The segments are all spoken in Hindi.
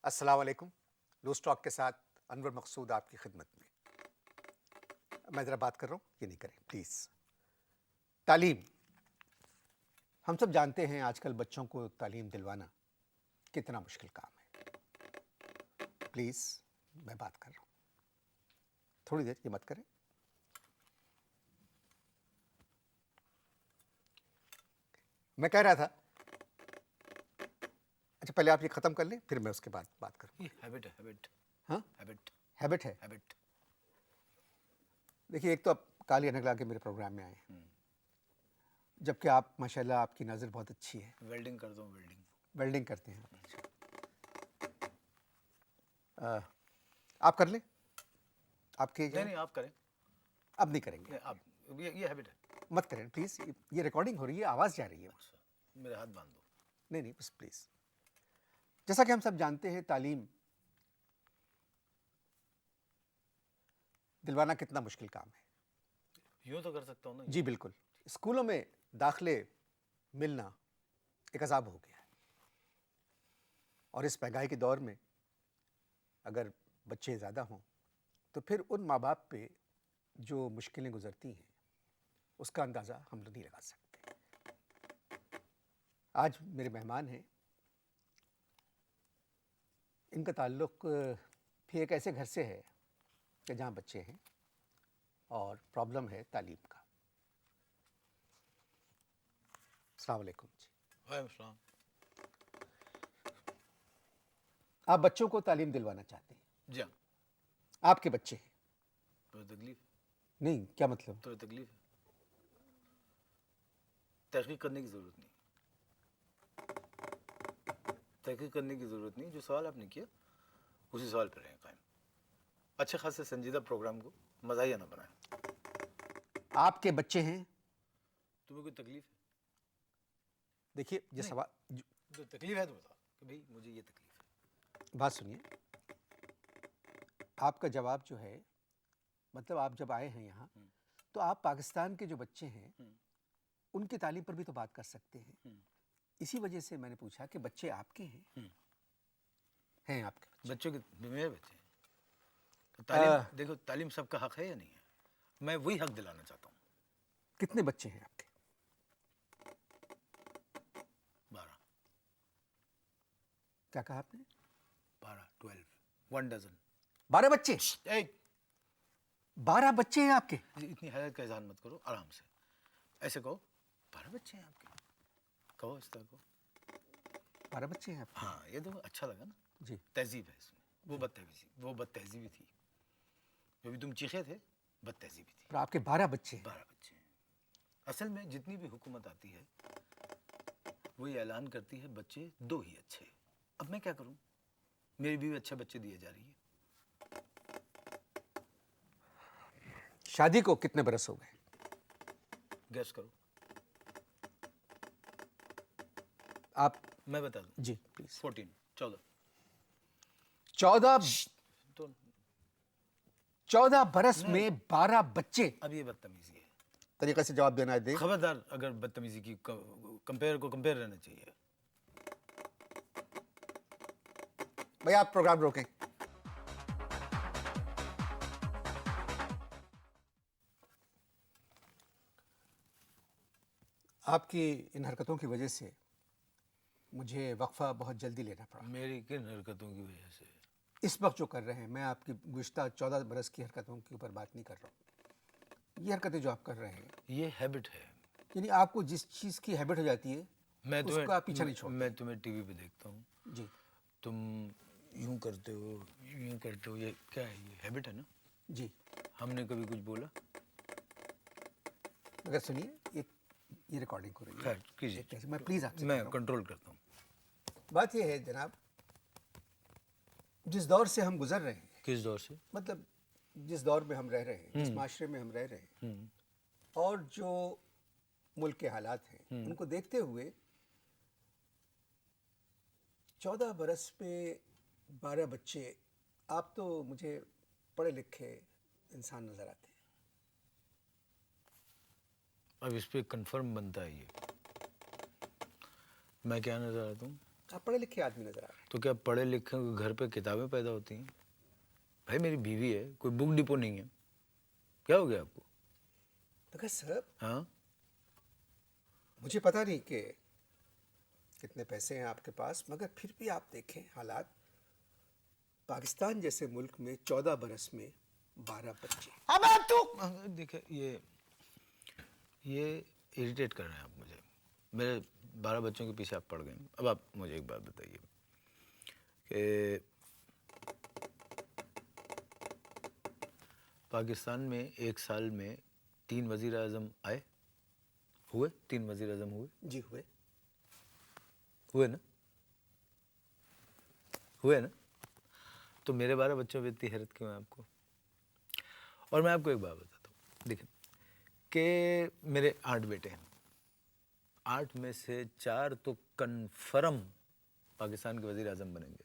अस्सलाम वालेकुम। लूज़ टॉक के साथ अनवर मकसूद आपकी खिदमत में। मैं ज़रा बात कर रहा हूँ, ये नहीं करें प्लीज़। तालीम, हम सब जानते हैं आजकल बच्चों को तालीम दिलवाना कितना मुश्किल काम है। प्लीज़, मैं बात कर रहा हूँ, थोड़ी देर ये मत करें। मैं कह रहा था, अच्छा पहले आप ये ख़त्म कर लें, फिर मैं उसके बाद बात करूँ। ये हैबिट है, हैबिट। हाँ, हैबिट हैबिट है। हैबिट। देखिए, एक तो आप काली अनग ला के मेरे प्रोग्राम में आए, जबकि आप माशाल्लाह आपकी नज़र बहुत अच्छी है। वेल्डिंग कर दो, वेल्डिंग। वेल्डिंग करते हैं आप कर लें, आपके नहीं नहीं, आप करें। अब नहीं करेंगे, नहीं, आप ये हैबिट है। मत करें प्लीज़। ये रिकॉर्डिंग हो रही है, आवाज़ जा रही है। अच्छा, मेरे हाथ बांध दो। नहीं नहीं, बस प्लीज़। जैसा कि हम सब जानते हैं, तालीम दिलवाना कितना मुश्किल काम है। यूँ तो कर सकता हूँ ना। जी बिल्कुल। स्कूलों में दाखिले मिलना एक अजाब हो गया है, और इस महंगाई के दौर में अगर बच्चे ज़्यादा हों तो फिर उन माँ बाप पे जो मुश्किलें गुजरती हैं उसका अंदाज़ा हम लोग नहीं लगा सकते। आज मेरे मेहमान हैं, इनका ताल्लुक़ भी एक ऐसे घर से है कि जहाँ बच्चे हैं और प्रॉब्लम है तालीम का। अस्सलाम वालेकुम जी। वालेकुम सलाम। आप बच्चों को तालीम दिलवाना चाहते हैं? जी हाँ। आपके बच्चे हैं? तो तकलीफ नहीं, क्या मतलब? तो तकलीफ है, तहकीक करने की ज़रूरत नहीं। तहकीक करने की ज़रूरत नहीं। जो सवाल आपने किया उसी सवाल पर रहें कायम। अच्छे खासे संजीदा प्रोग्राम को मज़ाहिया ना बनाएं। आपके बच्चे हैं? तुम्हें कोई तकलीफ है? देखिए, ये नहीं। सवाल जो तकलीफ है तो बताओ कि भाई मुझे ये तकलीफ है। बात सुनिए, आपका जवाब जो है, मतलब आप जब आए हैं यहाँ तो आप पाकिस्तान के जो बच्चे हैं उनकी तालीम पर भी तो बात कर सकते हैं। इसी वजह से मैंने पूछा कि बच्चे आपके हैं? हैं आपके बच्चे? बच्चों के मेरे बच्चे हैं। तो तालीम, देखो तालीम सबका हक है या नहीं है? मैं वही हक दिलाना चाहता हूँ। कितने बच्चे हैं आपके? 12। क्या कहा आपने? 12, 12, 1 डजन। 12 बच्चे? 12 बच्चे हैं आपके? इतनी हैरत का इजहार मत करो, आराम से ऐसे कहो 12 बच्चे हैं आपके। कहो इस तरह को। 12 बच्चे हैं आपके? हाँ, ये तो अच्छा लगा ना जी। तहजीब है इसमें। वो बदतहजीबी थी। जो भी तुम चीखे थे, बदतहजीबी थी। पर आपके 12 बच्चे हैं? 12 बच्चे हैं। असल में जितनी भी हुकूमत आती है वो ये ऐलान करती है बच्चे 2 ही अच्छे। अब मैं क्या करूं? मेरी बीवी अच्छे बच्चे दिए जा रही है। शादी को कितने बरस हो गए? गैस करो। आप? मैं बता दूं। जी प्लीज। 14, 14। 14? तो 14 बरस में 12 बच्चे? अब ये बदतमीजी है। तरीके से जवाब देना दे। खबरदार, अगर बदतमीजी की कंपेयर को कंपेयर रहना चाहिए। भाई आप प्रोग्राम रोकें। आपकी इन हरकतों की वजह से मुझे वक्फा बहुत जल्दी लेना पड़ा। मेरी किन हरकतों की वजह से? इस वक्त जो कर रहे हैं, मैं आपकी गुज़िश्ता 14 बरस की हरकतों के ऊपर बात नहीं कर रहा हूँ। ये हरकतें जो आप कर रहे हैं, ये हैबिट है। यानी आपको जिस चीज़ की हैबिट हो जाती है उसको आप पीछा नहीं छोड़ते। मैं तुम्हें टीवी पे देखता हूँ, जी। तुम यूं करते हो, ये क्या है? ये हैबिट है ना? जी। हमने कभी कुछ बोला? मगर सुनिए, ये रिकॉर्डिंग हो रही है। खैर कीजिए। मैं प्लीज़ आपसे मैं कंट्रोल करता हूँ। बात यह है जनाब, जिस दौर से हम गुजर रहे हैं, किस दौर से? मतलब जिस दौर में हम रह रहे हैं, जिस माशरे में हम रह रहे हैं, और जो मुल्क के हालात हैं, उनको देखते हुए 14 बरस में 12 बच्चे, आप तो मुझे पढ़े लिखे इंसान नजर आते हैं। अब इस पे कंफर्म बनता है ये। मैं क्या नजर आता हूँ? आप पढ़े लिखे आदमी नजर आ रहे हैं। तो क्या पढ़े लिखे के घर पे किताबें पैदा होती हैं? भाई मेरी बीवी है, कोई बुक डिपो नहीं है। क्या हो गया आपको? मगर सर, हाँ, मुझे पता नहीं कि कितने पैसे हैं आपके पास, मगर फिर भी आप देखें हालात, पाकिस्तान जैसे मुल्क में 14 बरस में 12 बच्चे। अब तो देखिए ये इरिटेट कर रहे हैं आप मुझे। मेरे 12 बच्चों के पीछे आप पड़ गए। अब आप मुझे एक बात बताइए कि पाकिस्तान में एक साल में 3 वज़ीर आज़म आए हुए? 3 वज़ीर आज़म हुए? जी हुए। हुए ना? हुए ना? तो मेरे 12 बच्चों में इतनी हैरत क्यों है आपको? और मैं आपको एक बात बताता हूँ, देखिए कि मेरे 8 बेटे हैं, 8 में से 4 तो कन्फर्म पाकिस्तान के वज़ीर आज़म बनेंगे।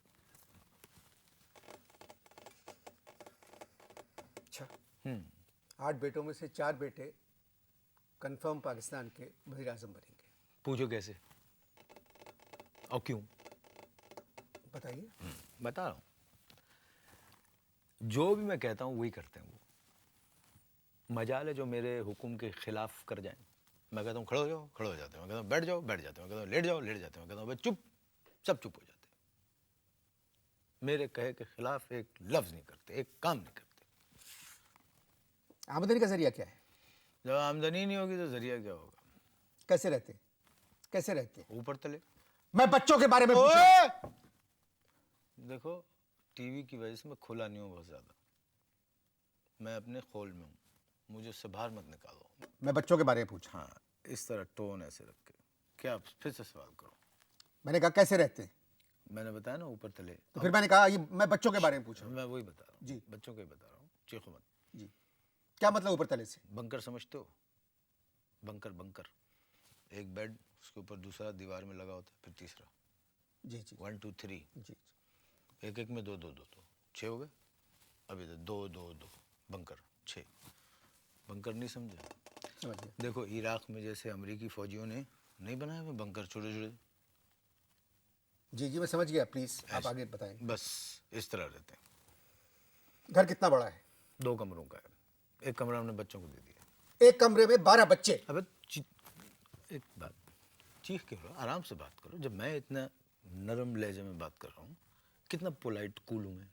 अच्छा, 8 बेटों में से 4 बेटे कंफर्म पाकिस्तान के वज़ीर आज़म बनेंगे। पूछो कैसे और क्यों? बताइए। बता रहा हूँ, जो भी मैं कहता हूँ वही करते हैं वो। मजाल है जो मेरे हुक्म के खिलाफ कर जाएं। मैं कहता हूँ खड़े हो जाओ, खड़े हो जाते हैं। मैं कहता हूँ बैठ जाओ, बैठ जाते हैं। मैं कहता हूँ लेट जाओ, लेट जाते हैं। मैं कहता हूँ भाई चुप, सब चुप हो जाते हैं। मेरे कहे के खिलाफ एक लफ्ज़ नहीं करते, एक काम नहीं करते। आमदनी का जरिया क्या है? जब आमदनी नहीं होगी तो जरिया क्या होगा? कैसे रहते? कैसे रहते? ऊपर तले। मैं बच्चों के बारे में पूछ रहा हूं। देखो, टीवी की वजह से मैं खुला नहीं हूँ बहुत ज़्यादा। मैं अपने खोल में हूँ, मुझे उससे बाहर मत निकालो। मैं बच्चों के बारे में पूछा। हाँ, इस तरह टोन ऐसे रख के। क्या आप फिर से सवाल करो? मैंने कहा कैसे रहते? मैंने बताया ना ऊपर तले। तो फिर मैंने कहा ये मैं बच्चों के बारे में पूछ रहा हूं। मैं वही बता रहा हूँ जी। बच्चों को ही बता रहा हूँ, चीखो मत। जी, क्या मतलब ऊपर तले से? बंकर समझते हो? Bunker, bunker. एक बेड, उसके ऊपर दूसरा दीवार में लगा होता है, फिर तीसरा। जी जी 1 2 3, जी। एक एक में 2 2 2 2, 6 हो गए। अभी तो 2 2 2 बंकर 6। बंकर नहीं समझे? समझ गया। देखो इराक में जैसे अमेरिकी फौजियों ने नहीं बनाए हुए बंकर छोटे छोटे, जी जी मैं समझ गया, प्लीज आप आगे बताएं। बस इस तरह रहते हैं। घर कितना बड़ा है? 2 कमरों का है, एक कमरा हमने बच्चों को दे दिया। एक कमरे में 12 बच्चे? अबे एक बात, चीख के बोलो, आराम से बात करो। जब मैं इतना नरम लहजे में बात कर रहा हूँ, कितना पोलाइट कूल हूँ मैं।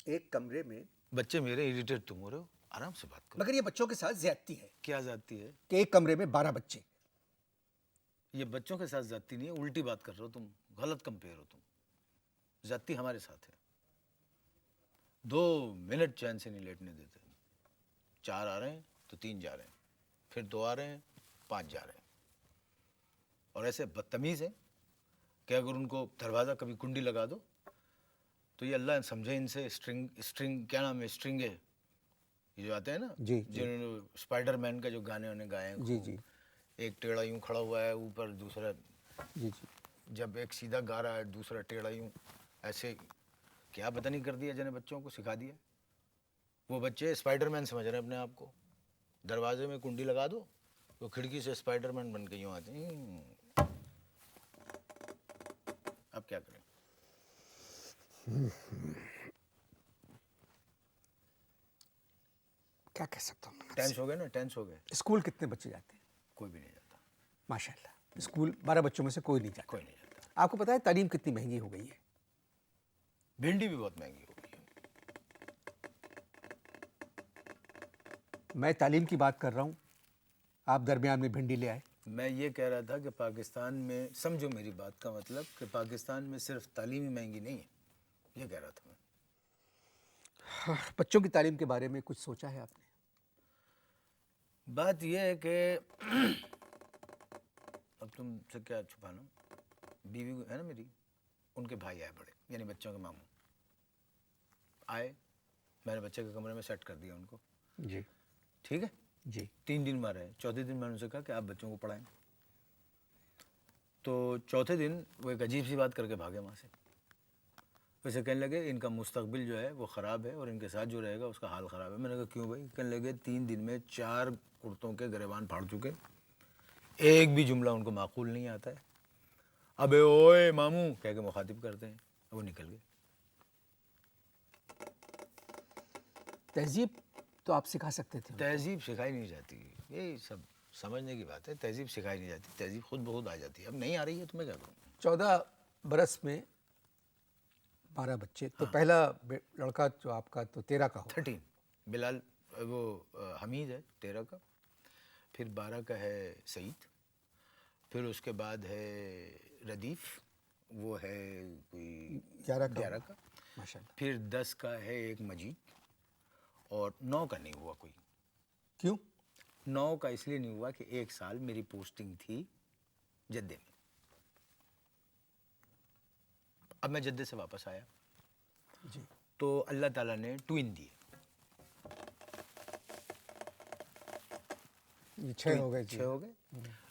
एक कमरे में बच्चे मेरे इरिटेट तुम हो रहे हो, आराम से बात करो। मगर ये बच्चों के साथ ज्यादती है क्या जाती है? कि एक कमरे में 12 बच्चे। ये बच्चों के साथ जाती नहीं है, उल्टी बात कर रहे हो तुम, गलत कंपेयर हो तुम। जाती हमारे साथ है। 2 मिनट चैन से नहीं लेटने देते। 4 आ रहे हैं तो 3 जा रहे हैं, फिर 2 आ रहे हैं, 5 जा रहे हैं। और ऐसे बदतमीज है कि अगर उनको दरवाज़ा कभी कुंडी लगा दो तो ये अल्लाह समझे इनसे स्ट्रिंग क्या नाम है, स्ट्रिंग है ये जो आते हैं ना, जी, जी। जिन्होंने स्पाइडरमैन का जो गाने उन्हें गाए हैं जी खूब। जी एक टेढ़ा यूं खड़ा हुआ है ऊपर, दूसरा जी जी। जब एक सीधा गा रहा है दूसरा टेढ़ा यूं, ऐसे क्या पता नहीं कर दिया जिन्हें बच्चों को सिखा दिया। वो बच्चे स्पाइडरमैन समझ रहे हैं अपने आप को। दरवाजे में कुंडी लगा दो तो खिड़की से स्पाइडरमैन बन के यूं आते हैं। अब क्या करें? क्या कह सकता हूँ? टेंस हो गए ना, टेंस हो गए। स्कूल कितने बच्चे जाते हैं? कोई भी नहीं जाता। माशाल्लाह, स्कूल 12 बच्चों में से कोई नहीं जाता। कोई नहीं जाता। आपको पता है तालीम कितनी महंगी हो गई है? भिंडी भी बहुत महंगी हो गई है। मैं तालीम की बात कर रहा हूँ, आप दरमियान में भिंडी ले आए। मैं ये कह रहा था कि पाकिस्तान में, समझो मेरी बात का मतलब, कि पाकिस्तान में सिर्फ तालीम ही महंगी नहीं है, ये कह रहा था मैं। बच्चों की तालीम के बारे में कुछ सोचा है आपने? बात यह है कि अब तुमसे क्या छुपाना, बीवी है ना मेरी, उनके भाई आए बड़े, यानी बच्चों के मामू आए। मैंने बच्चे के कमरे में सेट कर दिया उनको। जी ठीक है जी 3 दिन वहाँ रहे। चौथे दिन मैंने उनसे कहा कि आप बच्चों को पढ़ाएं। तो चौथे दिन वो एक अजीब सी बात करके भागे वहाँ से। वैसे कहने लगे इनका मुस्तकबिल जो है वो ख़राब है और इनके साथ जो रहेगा उसका हाल ख़राब है। मैंने कहा क्यों भाई? कहने लगे 3 दिन में 4 कुर्तों के गिरेबान फाड़ चुके, एक भी जुमला उनको माकूल नहीं आता है। अबे ओए मामू कह के मुखातिब करते हैं, वो निकल गए। तहजीब तो आप सिखा सकते थे उनको। तहजीब सिखाई नहीं जाती, ये सब समझने की बात है। तहजीब सिखाई नहीं जाती, तहजीब खुद ब खुद आ जाती है। अब नहीं आ रही है तो मैं क्या करूँ। 14 बरस में 12 बच्चे, तो पहला लड़का जो आपका तो 13 का हो। 13 बिलाल, वो हमीद है 13 का, फिर 12 का है सईद, फिर उसके बाद है रदीफ, वो है कोई 11 का, माशाल्लाह। फिर 10 का है एक मजीद, और 9 का नहीं हुआ कोई। क्यों? 9 का इसलिए नहीं हुआ कि एक साल मेरी पोस्टिंग थी जद्दे में। अब मैं जद्दे से वापस आया जी। तो अल्लाह ताला ने ट्विन दिए। ये 6 हो गए जी। 6 हो गए,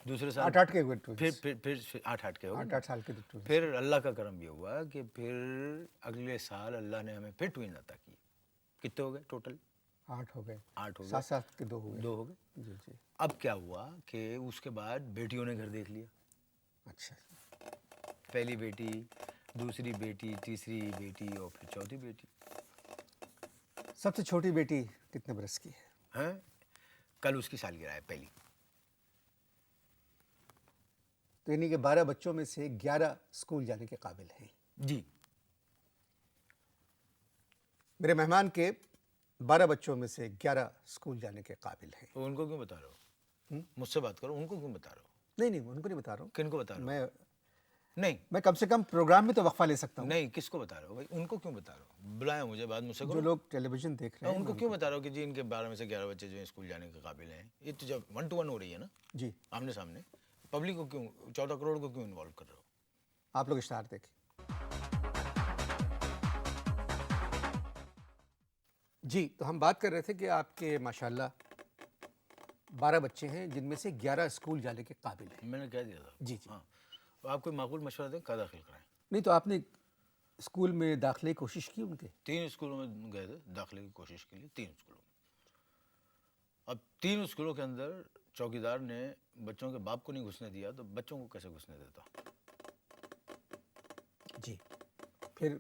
दूसरे साल 8-8 के हुए twins। फिर 8-8 के हो गए। 8-8 साल के twins। फिर अल्लाह का करम ये हुआ कि फिर अगले साल अल्लाह ने हमें फिर ट्विन अता किए। कितने हो गए टोटल? 8 हो गए। 8 हो गए। 7-7 के 2 हुए। 2 हो गए। जी जी। अब क्या हुआ कि उसके बाद बेटियों ने घर देख लिया। अच्छा। पहली बेटी, दूसरी बेटी, तीसरी बेटी और फिर चौथी बेटी। सबसे छोटी बेटी कितने बरस की है? हैं? कल उसकी सालगिरह है पहली। तो यानी कि 12 बच्चों में से 11 स्कूल जाने के काबिल हैं। जी। मेरे मेहमान के 12 बच्चों में से 11 स्कूल जाने के काबिल हैं। तो उनको क्यों बता रहे हो? मुझसे बात करो, उनको क्यों बता रहे हो? नहीं नहीं, उनको नहीं बता रहा हूँ। किनको बता रहे हो? मैं नहीं कम से कम प्रोग्राम में तो वक्फा ले सकता हूँ। नहीं, किसको बता रहे हो भाई? उनको क्यों बता रहे हो? बुलाया मुझे, बात मुझसे जो करो। लोग टेलीविजन देख रहे हैं उनको क्यों बता रहे हो कि जी इनके 12 में से 11 बच्चे जो हैं स्कूल जाने के काबिल हैं? ये तो जब 1 to 1 हो रही है ना, जी। आमने सामने, पब्लिक को क्यों, 14 करोड़ को क्यों इन्वॉल्व कर रहे हो? आप लोग इश्ताहार देखें। जी, तो हम बात कर रहे थे कि आपके माशाल्लाह 12 बच्चे हैं जिनमें से 11 स्कूल जाने के काबिल हैं। मैंने कह दिया था। जी जी। हाँ, तो आप कोई माकूल मशवरा दें, कहाँ दाखिल कराएं? नहीं तो आपने स्कूल में दाखिले की कोशिश की उनके? 3 स्कूलों में गए थे दाखिले की कोशिश के लिए, 3 स्कूलों में। अब 3 स्कूलों के अंदर चौकीदार ने बच्चों के बाप को नहीं घुसने दिया, तो बच्चों को कैसे घुसने देता? जी। फिर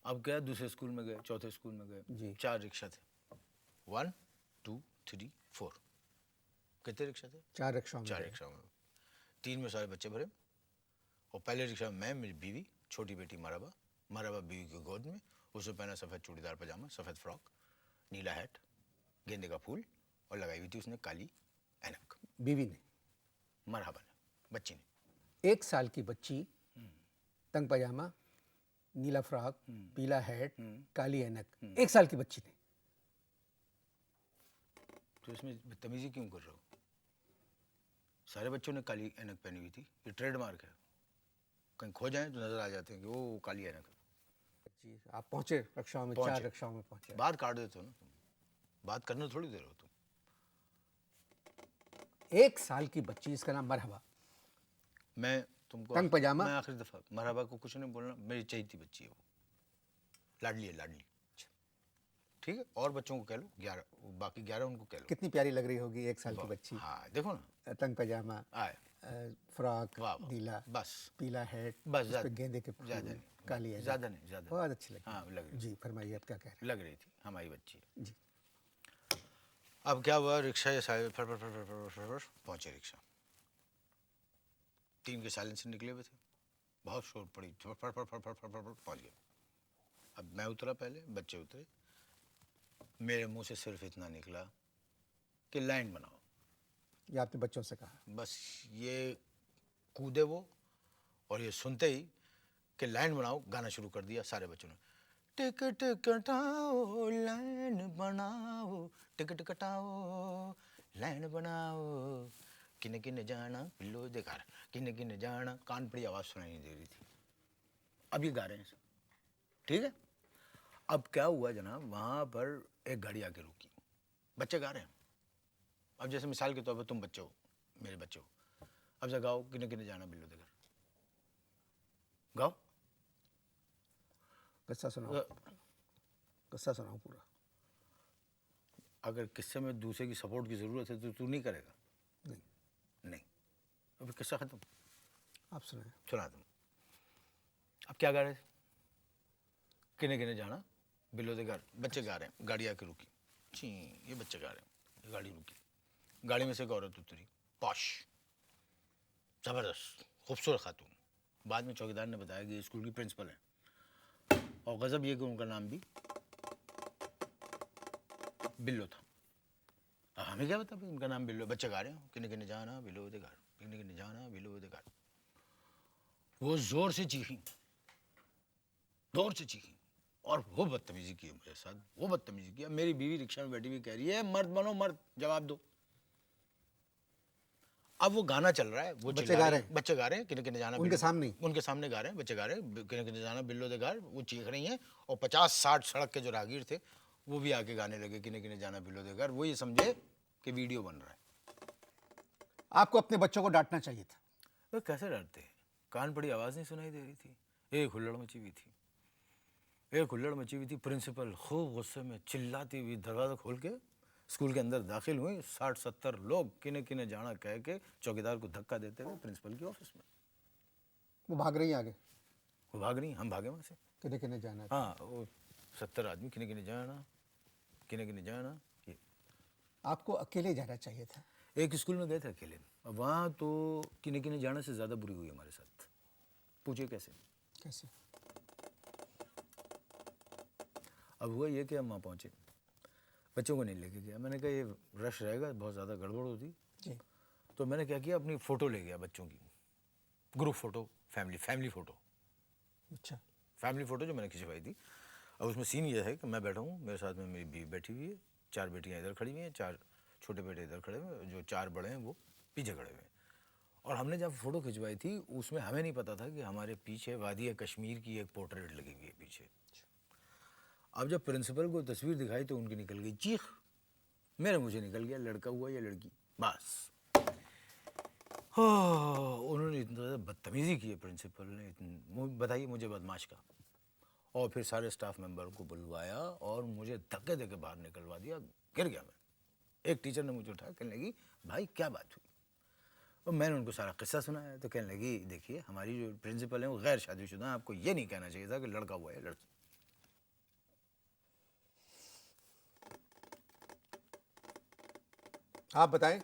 अब क्या, दूसरे स्कूल में गए, चौथे स्कूल में जी। गए, 4 रिक्शा थे, 1 2 3 4। कितने रिक्शा थे? 4 रिक्शाओं में 4 गए। रिक्शा में, 3 में सारे बच्चे भरे, और पहले रिक्शा में मैं, मेरी बीवी, छोटी बेटी मराबा, मराबा बीवी की गोद में, उसे पहना सफ़ेद चूड़ीदार पजामा, सफ़ेद फ्रॉक, नीला हैट, गेंदे का फूल, और लगाई हुई थी उसने काली ऐनक। बीवी ने? मरहबा ने, बच्ची ने। 1 साल की बच्ची, तंग पजामा, नीला फ्रॉक, पीला हैट, काली ऐनक, 1 साल की बच्ची ने। तो इसमें बदतमीजी क्यों कर रहे हो? सारे बच्चों ने काली ऐनक पहनी हुई थी, ये ट्रेडमार्क है। कहीं खो जाएं तो नजर आ जाते हैं कि वो काली ऐनक है। जी, आप पहुंचे रिक्शाओं में, 4 रिक्शाओं में पहुंचे। बात काट देते हो ना तुम, बात करने थोड़ी देर हो तुम। 1 साल की बच्ची जिसका नाम मरहबा, मैं तुमको तंग पजामा? मैं आखिरी दफा मरहबा को कुछ नहीं बोलना, मेरी चहेती बच्ची है वो, लाडली है, लाडली। ठीक है, और बच्चों को कह लो 11, बाकी 11 उनको कह लो। कितनी प्यारी लग रही होगी 1 साल की बच्ची। हाँ देखो ना, तंग पजामा, आए, फ्रॉक, वाह वाह, नीला, बस पीला हैट, बस, उस पे गेंदे के फूल, ज़्यादा नहीं, काली ऐनक। ज़्यादा नहीं, ज़्यादा बहुत अच्छी लगी। हाँ लग रही, जी फरमाइए, आप क्या कह रहे लग रही थी हमारी बच्ची। हैं? जी। अब क्या हुआ, रिक्शा ये सारे फर फर फर फर फर फर फर पहुंचे रिक्शा, 3 के साइलेंसर निकले हुए थे, बहुत शोर पड़ी, फर फर फर फर फर फर फर पहुंच गए। अब मैं उतरा पहले, बच्चे उतरे, मेरे मुंह से सिर्फ इतना निकला कि लाइन बनाओ। ये आपने बच्चों से कहा? बस ये कूदे वो, और ये सुनते ही कि लाइन बनाओ, गाना शुरू कर दिया सारे बच्चों ने। टिकट कटाओ लाइन बनाओ, टिकट कटाओ लाइन बनाओ, किने किने जाना पिल्लो देखा, किने किने जाना, कान पड़ी आवाज़ सुनाई नहीं दे रही थी। अब ये गा रहे हैं सब, ठीक है। अब क्या हुआ जनाब, वहाँ पर एक गाड़ी आके रुकी, बच्चे गा रहे हैं। अब जैसे मिसाल के तौर पर तुम बच्चे हो, मेरे बच्चे हो, अब से गाओ किने किने जाना बिल्लो देकर, गाओ। किस्सा सुनाओ, किस्सा सुनाओ पूरा। अगर किस्से में दूसरे की सपोर्ट की ज़रूरत है तो तू नहीं करेगा? नहीं। नहीं, तो फिर किस्सा ख़त्म। आप सुनाए। सुना दूँ। क्या गा रहे थे? किने किने जाना बिलो दे घर, बच्चे गा रहे हैं, गाड़ी आके रुकी, छी ये बच्चे गा रहे हैं, ये गाड़ी रुकी, गाड़ी में से एक औरत उतरी, पॉश, जबरदस्त, खूबसूरत खातून। बाद में चौकीदार ने बताया कि ये स्कूल की प्रिंसिपल है, और गजब ये कि उनका नाम भी बिल्लो था। अब हमें क्या पता भाई उनका नाम बिल्लो, बच्चे गा रहे हैं, किने किने जाना बिलो दे घर, किने किने जाना बिलो दे घर। वो जोर से चीखी, जोर से चीखी, और वो बदतमीजी की मेरे साथ, वो बदतमीजी किया। मेरी बीवी रिक्शा में बैठी हुई कह रही है मर्द बनो मर्द, जवाब दो। अब वो गाना चल रहा है, वो बच्चे गा रहे हैं, बच्चे गा रहे हैं, किने किने जाना उनके सामने ही? उनके सामने गा रहे हैं, बच्चे गा रहे हैं, किने किने जाना बिल्लो दे घर, वो चीख रही हैं, और 50-60 सड़क के जो राहगीर थे वो भी आके गाने लगे किने किने जाना बिल्लो दे घर। वो ये समझे कि वीडियो बन रहा है। आपको अपने बच्चों को डांटना चाहिए था। वो कैसे डरते हैं, कान पड़ी आवाज़ नहीं सुनाई दे रही थी, एक हुल्लड़ मची हुई थी, एक हुल्लड़ मची हुई थी। प्रिंसिपल खूब गुस्से में चिल्लाती हुई दरवाज़ा खोल के स्कूल के अंदर दाखिल हुई। 60-70 लोग किने किने जाना कह के चौकीदार को धक्का देते हुए प्रिंसिपल के ऑफिस में। वो भाग रही है आगे, वो भाग नहीं, हम भागे वहाँ से। किने किने जाना है। हाँ, वो 70 आदमी किने किने जाना, किने किने जाना। ये आपको अकेले जाना चाहिए था। एक स्कूल में गए थे अकेले, अब वहाँ तो किने किने जाने से ज़्यादा बुरी हुई हमारे साथ। पूछिए कैसे? कैसे? अब हुआ ये कि हम वहाँ पहुँचे, बच्चों को नहीं लेके गया। मैंने कहा ये रश रहेगा, बहुत ज़्यादा गड़बड़ होती जी। तो मैंने क्या किया, अपनी फ़ोटो ले गया बच्चों की, ग्रुप फ़ोटो, फैमिली फ़ोटो, अच्छा। फैमिली फ़ोटो जो मैंने खिंचवाई थी। अब उसमें सीन ये है कि मैं बैठा हूँ, मेरे साथ में मेरी बीवी बैठी हुई है, 4 बेटियाँ इधर खड़ी हुई हैं, 4 छोटे बेटे इधर खड़े हुए हैं, जो 4 बड़े हैं वो पीछे खड़े हुए हैं। और हमने जब फ़ोटो खिंचवाई थी उसमें हमें नहीं पता था कि हमारे पीछे वादी कश्मीर की एक पोर्ट्रेट लगी हुई है पीछे। अब जब प्रिंसिपल को तस्वीर दिखाई तो उनकी निकल गई चीख, मेरे मुझे निकल गया लड़का हुआ या लड़की, बस। उन्होंने इतना ज़्यादा बदतमीज़ी की है प्रिंसिपल ने, बताइए मुझे बदमाश का। और फिर सारे स्टाफ मेंबर को बुलवाया और मुझे धक्के देके बाहर निकलवा दिया, गिर गया मैं। एक टीचर ने मुझे उठाया, कहने लगी भाई क्या बात हुई। और मैंने उनको सारा किस्सा सुनाया तो कहने लगी देखिए हमारी जो प्रिंसिपल है वो गैर शादीशुदा है, आपको ये नहीं कहना चाहिए था कि लड़का हुआ है लड़की। आप बताएं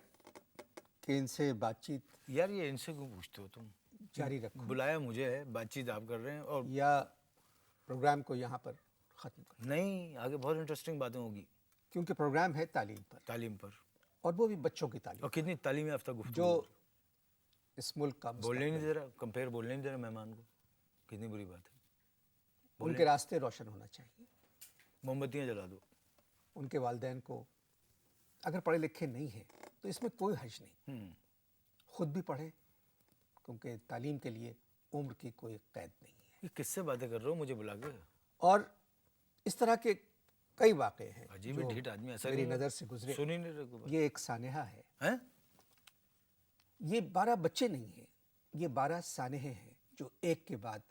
कि इनसे बातचीत यार ये इनसे क्यों पूछते हो तुम? जारी रखो बुलाया मुझे है, बातचीत आप कर रहे हैं, और या प्रोग्राम को यहाँ पर ख़त्म करो, नहीं आगे बहुत इंटरेस्टिंग बातें होगी क्योंकि प्रोग्राम है तालीम पर, तालीम पर, और वो भी बच्चों की तालीम और कितनी तालीम याफ्ता गुफ्तगू जो इस मुल्क का बोलने ही नहीं मुस्तकबिल दे रहा, कंपेयर बोलने ही नहीं दे रहा मेहमान को, कितनी बुरी बात है। उनके रास्ते रोशन होना चाहिए। मोमबत्तियाँ जला दो। उनके वालिदैन को अगर पढ़े लिखे नहीं हैं तो इसमें कोई हर्ज नहीं, खुद भी पढ़ें, क्योंकि तालीम के लिए उम्र की कोई कैद नहीं है। ये किससे बातें कर रहे हो मुझे बुला के? और इस तरह के कई वाक़े हैं अजीब ही ढीठ आदमी, ऐसा मेरी नहीं नज़र से गुजरे। सुन ही नहीं रहे को। ये एक सानेहा है, हैं? ये 12 बच्चे नहीं हैं, ये 12 सानेहे हैं जो एक के बाद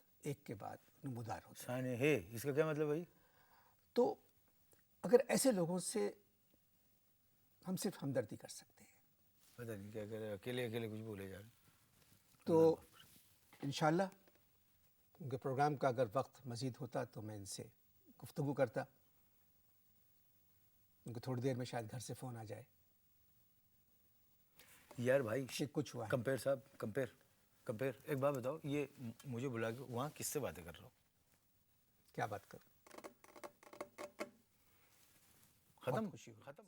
नमूदार होते हैं। साने है, इसका क्या मतलब भाई? तो अगर ऐसे लोगों से हम सिर्फ हमदर्दी कर सकते हैं, पता नहीं क्या कर रहे, अकेले अकेले कुछ बोले जा रहे। तो इंशाल्लाह उनके प्रोग्राम का अगर वक्त मज़ीद होता तो मैं इनसे गुफ्तगू करता। उनको थोड़ी देर में शायद घर से फ़ोन आ जाए यार भाई कि कुछ हुआ है। कंपेयर साहब, कंपेयर एक बात बताओ, ये मुझे बुला के वहाँ किससे बातें कर रहा हो? क्या बात करूं? खत्म खुशी हुई। खत्म।